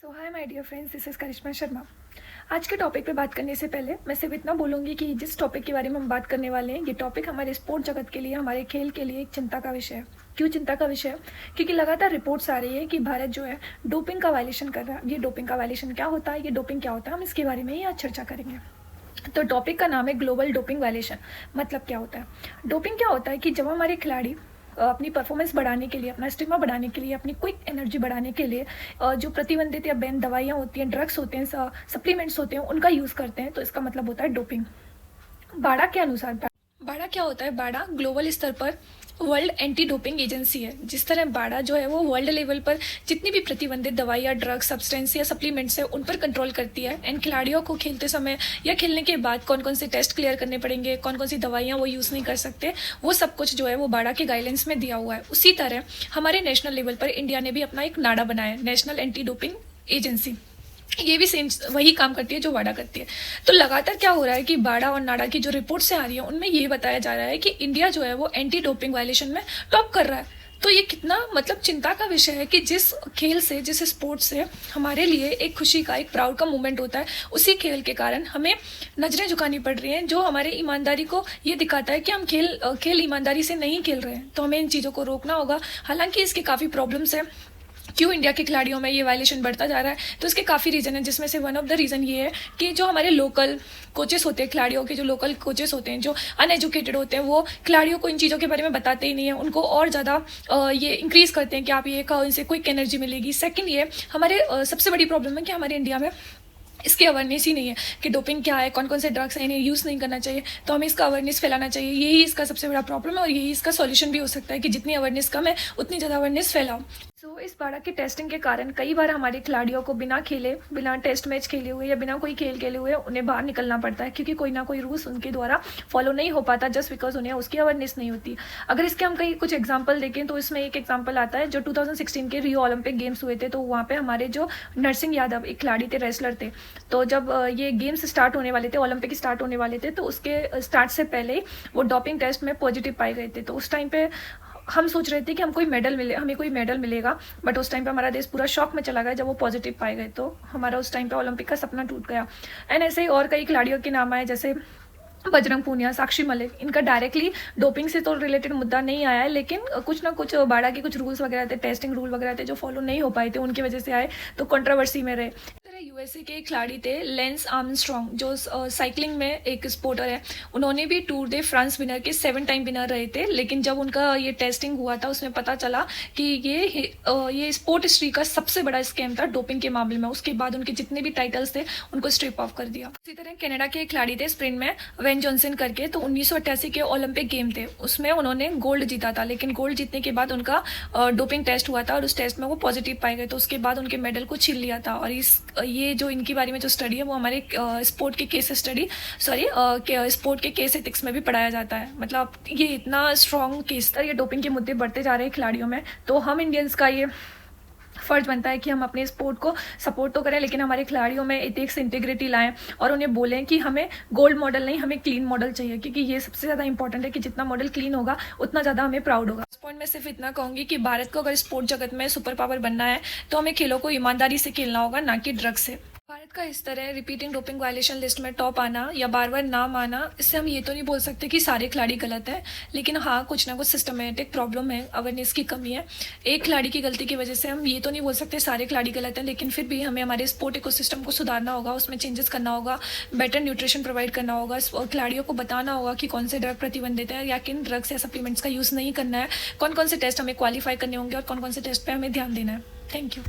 So hi my dear friends, this is Karishma Sharma. आज के topic पे बात करने से पहले मैं सिर्फ इतना बोलूँगी कि जिस टॉपिक के बारे में हम बात करने वाले हैं, ये टॉपिक हमारे स्पोर्ट जगत के लिए, हमारे खेल के लिए एक चिंता का विषय है। क्यों चिंता का विषय है? क्योंकि लगातार रिपोर्ट्स आ रही है कि भारत जो है डोपिंग का वायलेशन कर रहा है। ये डोपिंग का वायलेशन क्या होता है, ये डोपिंग क्या होता है, हम इसके बारे में ही आज चर्चा करेंगे। तो टॉपिक का नाम है ग्लोबल डोपिंग वायलेशन। मतलब क्या होता है? डोपिंग क्या होता है कि जब हमारे खिलाड़ी अपनी परफॉर्मेंस बढ़ाने के लिए, अपना स्टिमा बढ़ाने के लिए, अपनी क्विक एनर्जी बढ़ाने के लिए जो प्रतिबंधित या बैन दवाइयाँ होती हैं, ड्रग्स होते हैं, सप्लीमेंट्स होते हैं, उनका यूज़ करते हैं, तो इसका मतलब होता है डोपिंग। बाड़ा के अनुसार बाड़ा क्या होता है? बाड़ा ग्लोबल स्तर पर वर्ल्ड एंटी डोपिंग एजेंसी है। जिस तरह बाड़ा जो है वो वर्ल्ड लेवल पर जितनी भी प्रतिबंधित दवाइयाँ, ड्रग्स, सब्सटेंस या सप्लीमेंट्स है, उन पर कंट्रोल करती है। एंड खिलाड़ियों को खेलते समय या खेलने के बाद कौन कौन से टेस्ट क्लियर करने पड़ेंगे, कौन कौन सी दवाइयाँ वो यूज़ नहीं कर सकते, वो सब कुछ जो है वो बाड़ा के गाइडलाइंस में दिया हुआ है। उसी तरह हमारे नेशनल लेवल पर इंडिया ने भी अपना एक नाडा बनाया है, नेशनल एंटी डोपिंग एजेंसी। ये भी सेम वही काम करती है जो बाड़ा करती है। तो लगातार क्या हो रहा है कि बाड़ा और नाडा की जो रिपोर्ट से आ रही है उनमें ये बताया जा रहा है कि इंडिया जो है वो एंटी डोपिंग वायलेशन में टॉप कर रहा है। तो ये कितना मतलब चिंता का विषय है कि जिस खेल से, जिस स्पोर्ट से हमारे लिए एक खुशी का, एक प्राउड का मोमेंट होता है, उसी खेल के कारण हमें नजरें झुकानी पड़ रही हैं, जो हमारे ईमानदारी को ये दिखाता है कि हम खेल ईमानदारी से नहीं खेल रहे हैं। तो हमें इन चीज़ों को रोकना होगा। हालांकि इसके काफ़ी प्रॉब्लम्स है। क्यों इंडिया के खिलाड़ियों में ये वायलेशन बढ़ता जा रहा है? तो इसके काफ़ी रीज़न है, जिसमें से वन ऑफ द रीज़न ये है कि जो हमारे लोकल कोचेस होते हैं, खिलाड़ियों के जो लोकल कोचेस होते हैं, जो अनएजुकेटेड होते हैं, वो खिलाड़ियों को इन चीज़ों के बारे में बताते ही नहीं है। उनको और ज़्यादा ये इंक्रीज़ करते हैं कि आप ये खाओ, इनसे क्विक एनर्जी मिलेगी। सेकेंड, ये हमारे सबसे बड़ी प्रॉब्लम है कि हमारे इंडिया में इसकी अवेयरनेस ही नहीं है कि डोपिंग क्या है, कौन कौन से ड्रग्स हैं, इन्हें यूज़ नहीं करना चाहिए। तो हमें इसका अवेयरनेस फैलाना चाहिए। यही इसका सबसे बड़ा प्रॉब्लम है और यही इसका सॉल्यूशन भी हो सकता है कि जितनी अवेयरनेस कम है उतनी ज़्यादा अवेयरनेस फैलाओ। सो इस बाड़ा की टेस्टिंग के कारण कई बार हमारे खिलाड़ियों को बिना खेले, बिना टेस्ट मैच खेले हुए या बिना कोई खेल खेले हुए उन्हें बाहर निकलना पड़ता है, क्योंकि कोई ना कोई रूल्स उनके द्वारा फॉलो नहीं हो पाता, जस्ट बिकॉज उन्हें उसकी अवेयरनेस नहीं होती। अगर इसके हम कई कुछ एग्जाम्पल देखें तो इसमें एक एग्जाम्पल आता है जो 2016 के रियो ओलंपिक गेम्स हुए थे। तो वहाँ पे हमारे जो नरसिंह यादव एक खिलाड़ी थे, रेसलर थे। तो जब ये गेम्स स्टार्ट होने वाले थे, ओलंपिक स्टार्ट होने वाले थे, तो उसके स्टार्ट से पहले वो डोपिंग टेस्ट में पॉजिटिव पाए गए थे। तो उस टाइम पे हम सोच रहे थे कि हमें कोई मेडल मिलेगा, बट उस टाइम पे हमारा देश पूरा शॉक में चला गया जब वो पॉजिटिव पाए गए। तो हमारा उस टाइम पे ओलंपिक का सपना टूट गया। एंड ऐसे ही और कई खिलाड़ियों के नाम आए, जैसे बजरंग पूनिया, साक्षी मलिक। इनका डायरेक्टली डोपिंग से तो रिलेटेड मुद्दा नहीं आया है, लेकिन कुछ ना कुछ बाड़ा के कुछ रूल्स वगैरह थे, टेस्टिंग रूल वगैरह थे, जो फॉलो नहीं हो पाए थे, उनकी वजह से आए, तो कंट्रोवर्सी में रहे। यूएसए के खिलाड़ी थे लेंस आर्मस्ट्रॉन्ग, जो साइकिलिंग में एक स्पोर्टर है। उन्होंने भी टूर दे फ्रांस विनर के 7 टाइम विनर रहे थे। लेकिन जब उनका ये टेस्टिंग हुआ था, उसमें पता चला कि ये स्पोर्ट हिस्ट्री का सबसे बड़ा स्कैम था डोपिंग के मामले में। उसके बाद उनके जितने भी टाइटल्स थे उनको स्ट्रिप ऑफ कर दिया। इसी तरह कनाडा के खिलाड़ी थे स्प्रिंट में, वेन जॉनसन करके। तो 1988 के ओलंपिक गेम थे, उसमें उन्होंने गोल्ड जीता था। लेकिन गोल्ड जीतने के बाद उनका डोपिंग टेस्ट हुआ था और उस टेस्ट में वो पॉजिटिव पाए गए। तो उसके बाद उनके मेडल को छीन लिया था। और ये जो इनके बारे में जो स्टडी है वो हमारे स्पोर्ट के केस एथिक्स में भी पढ़ाया जाता है। मतलब ये इतना स्ट्रॉन्ग केस था, ये डोपिंग के मुद्दे बढ़ते जा रहे हैं खिलाड़ियों में। तो हम इंडियंस का ये फर्ज बनता है कि हम अपने स्पोर्ट को सपोर्ट तो करें, लेकिन हमारे खिलाड़ियों में एथिक्स, इंटीग्रिटी लाएं और उन्हें बोलें कि हमें गोल्ड मॉडल नहीं, हमें क्लीन मॉडल चाहिए। क्योंकि ये सबसे ज़्यादा इंपॉर्टेंट है कि जितना मॉडल क्लीन होगा उतना ज़्यादा हमें प्राउड होगा। इस पॉइंट में सिर्फ इतना कहूँगी कि भारत को अगर स्पोर्ट जगत में सुपर पावर बनना है तो हमें खेलों को ईमानदारी से खेलना होगा, ना कि ड्रग्स से। भारत का इस तरह रिपीटिंग डोपिंग वायलेशन लिस्ट में टॉप आना या बार बार नाम आना, इससे हम ये तो नहीं बोल सकते कि सारे खिलाड़ी गलत है, लेकिन हाँ, कुछ ना कुछ सिस्टमेटिक प्रॉब्लम है, अवेयरनेस की कमी है। एक खिलाड़ी की गलती की वजह से हम ये तो नहीं बोल सकते सारे खिलाड़ी गलत हैं, लेकिन फिर भी हमें हमारे स्पोर्ट इकोसिस्टम को सुधारना होगा, उसमें चेंजेस करना होगा, बेटर न्यूट्रिशन प्रोवाइड करना होगा, खिलाड़ियों को बताना होगा कि कौन से ड्रग प्रतिबंधित है या किन ड्रग्स या सप्लीमेंट्स का यूज़ नहीं करना है, कौन कौन से टेस्ट हमें क्वालिफाई करने होंगे और कौन कौन से टेस्ट पर हमें ध्यान देना है। Thank you.